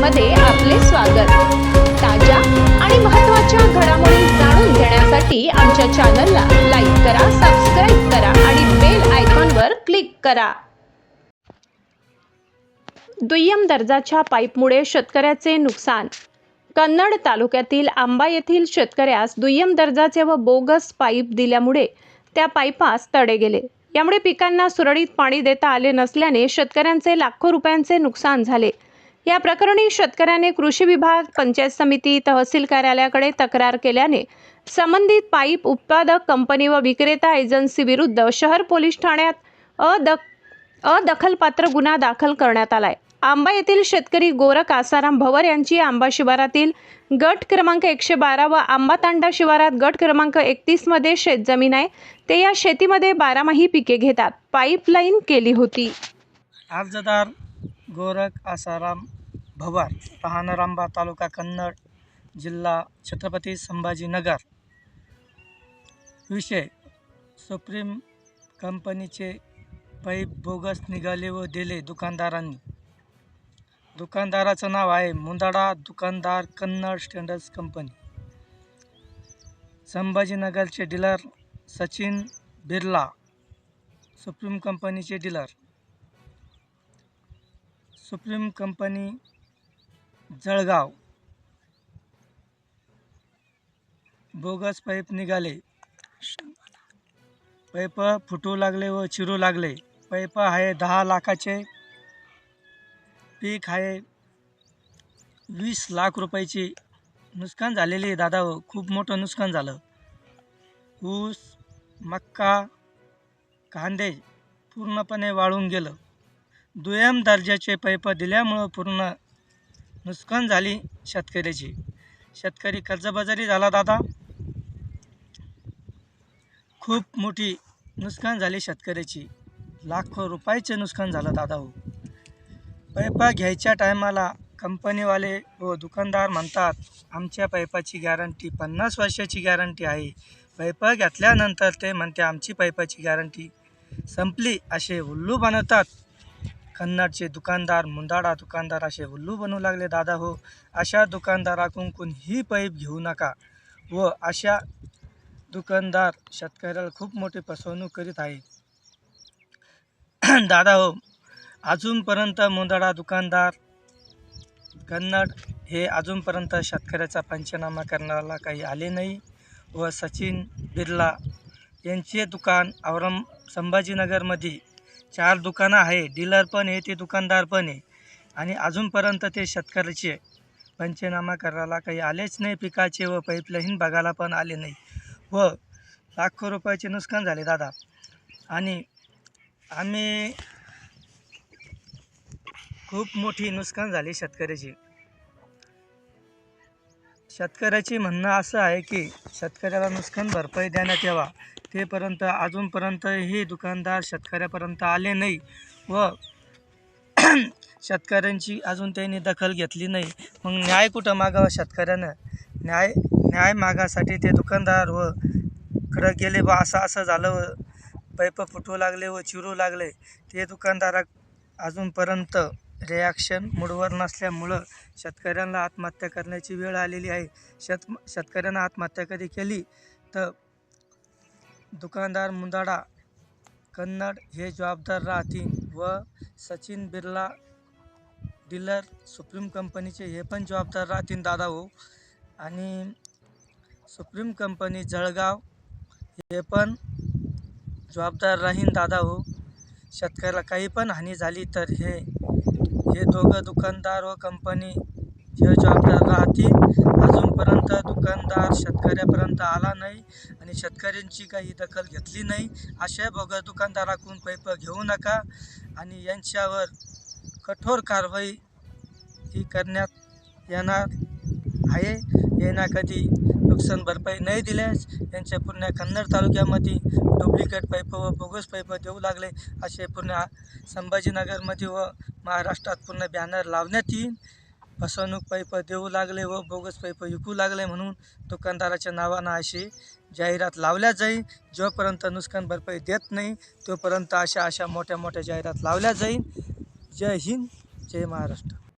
मध्ये आपले स्वागत। ताज्या आणि महत्त्वाच्या घडामोडी जाणून घेण्यासाठी आमच्या चॅनलला लाईक करा, सबस्क्राइब करा आणि बेल आयकॉनवर क्लिक करा। दुय्यम दर्जाच्या पाईपमुळे शेतकऱ्याचे नुकसान। कन्नड तालुक्यातील आंबा येथील शेतकऱ्यास दुय्यम दर्जाचे व बोगस पाईप दिल्यामुळे त्या पाईपास तडे गेले। यामुळे पिकांना सुरळीत पाणी देता आले नसल्याने शेतकऱ्यांचे लाखो रुपयांचे नुकसान झाले। या प्रकरणी शेतकऱ्याने कृषी विभाग, पंचायत समिती, तहसील कार्यालयाकडे तक्रार केल्याने संबंधित पाईप उत्पादक कंपनी व विक्रेता एजन्सी विरुद्ध शहर पोलीस ठाण्यात अदखलपात्र गुन्हा दाखल करण्यात आलाय। आंबा येथील शेतकरी गोरख आसाराम भवर यांची आंबा शिवारातील गट क्रमांक 112 व आंबा तांडा शिवारात गट क्रमांक 31 मध्ये शेतजमीन आहे। ते या शेतीमध्ये 12माही पिके घेतात। पाईपलाईन केली होती। अर्जदार गोरख आसाराम भवर, राहणार आंबा, तालुका कन्नड, जिल्हा छत्रपती संभाजीनगर। विषय: सुप्रीम कंपनीचे पाईप बोगस निघाले व दिले दुकानदारांनी। दुकानदाराचं नाव आहे मुंदाडा दुकानदार, कन्नड स्टँडर्स कंपनी। संभाजीनगरचे डीलर सचिन बिर्ला, सुप्रीम कंपनीचे dealer. Supreme company Jalgaon. Bogus pipe निघाले, पाईप फुटू लागले व चिरू लागले। पाईप आहे 10 लाखाचे, पीक आहे 20 लाख रुपयाची नुकसान झालेली आहे दादा। खूप मोठं नुकसान झालं। ऊस, मक्का, कांदे पूर्णपणे वाळून गेलं। दुय्यम दर्जाचे पाईप दिल्यामुळं पूर्ण नुकसान झाली शेतकऱ्याची। शेतकरी कर्जबाजारी झाला दादा। खूप मोठी नुकसान झाली शेतकऱ्याची, लाखो रुपयाचे नुकसान झालं दादा। पाईप घ्यायच्या टायमाला कंपनीवाले व दुकानदार म्हणतात आमच्या पाईपाची गॅरंटी 50 वर्षाची गॅरंटी आहे। पाईप घेतल्यानंतर ते म्हणते आमची पाईपाची गॅरंटी संपली, असे उल्लू बनवतात। कन्नडचे दुकानदार, मुंदाडा दुकानदार असे उल्लू बनवू लागले दादा। अशा दुकानदाराकडून कोणीही पाईप घेऊ नका व अशा दुकानदार शेतकऱ्याला खूप मोठी फसवणूक करीत आहे दादा। अजूनपर्यंत मुंदाडा दुकानदार, कन्नड हे अजूनपर्यंत शेतकऱ्याचा पंचनामा करण्याला काही आले नाही। व सचिन बिर्ला यांचे दुकान संभाजीनगरमध्ये 4 दुकानं आहे, डीलर पण आहे, ते दुकानदार पण आहे आणि अजूनपर्यंत ते शेतकऱ्याचे पंचनामा करायला काही आलेच नाही पिकाचे व पाईपलाईन बघायला पण आले नाही व लाखो रुपयाचे नुकसान झाले दादा। आणि आम्ही खूप मोठी नुकसान झाली शेतकऱ्याची। शेतकऱ्याची म्हणणं असं आहे की शेतकऱ्याला नुकसान भरपाई देण्यात यावा, तेपर्यंत अजूनपर्यंत हे दुकानदार शेतकऱ्यापर्यंत आले नाही व शेतकऱ्यांची अजून त्यांनी दखल घेतली नाही। मग न्याय कुठं मागावा शेतकऱ्यानं? न्याय मागासाठी ते दुकानदार व कडं गेले बा असं झालं व पाईप फुटू लागले व चिरू लागले। ते दुकानदार अजूनपर्यंत रिॲक्शन मूडवर नसल्यामुळं शेतकऱ्यांना आत्महत्या करण्याची वेळ आलेली आहे। शेतकऱ्यांना आत्महत्या कधी केली तर दुकानदार मुंदाडा, कन्नड हे जबाबदार राहतील व सचिन बिर्ला डीलर सुप्रीम कंपनीचे हे पण जबाबदार राहतील दादा। आणि सुप्रीम कंपनी जळगाव हे पण जबाबदार राहील दादा। शेतकऱ्याला काही पण हानी झाली तर हे दोघं दुकानदार व कंपनी हे जबाबदार राहतील। अजूनपर्यंत दुकानदार शेतकऱ्यापर्यंत आला नाही आणि शेतकऱ्यांची काही दखल घेतली नाही। अशा बोगस दुकानदाराकडून पाईप घेऊ नका आणि यांच्यावर कठोर कारवाई ही करण्यात येणार आहे। यांना कधी नुकसान भरपाई नाही दिल्यास यांच्या पूर्ण कन्नड तालुक्यामध्ये डुप्लिकेट पाईप व बोगस पाईप देऊ लागले असे पूर्ण संभाजीनगरमध्ये व महाराष्ट्रात पूर्ण बॅनर लावण्यात येईल। फसवणूक पाईप देऊ लागले व बोगस पाईप विकू लागले म्हणून दुकानदाराच्या नावानं अशी जाहिरात लावल्या जाईल। जोपर्यंत नुकसान भरपाई देत नाही तोपर्यंत अशा मोठ्या जाहिरात लावल्या जाईल। जय हिंद, जय महाराष्ट्र।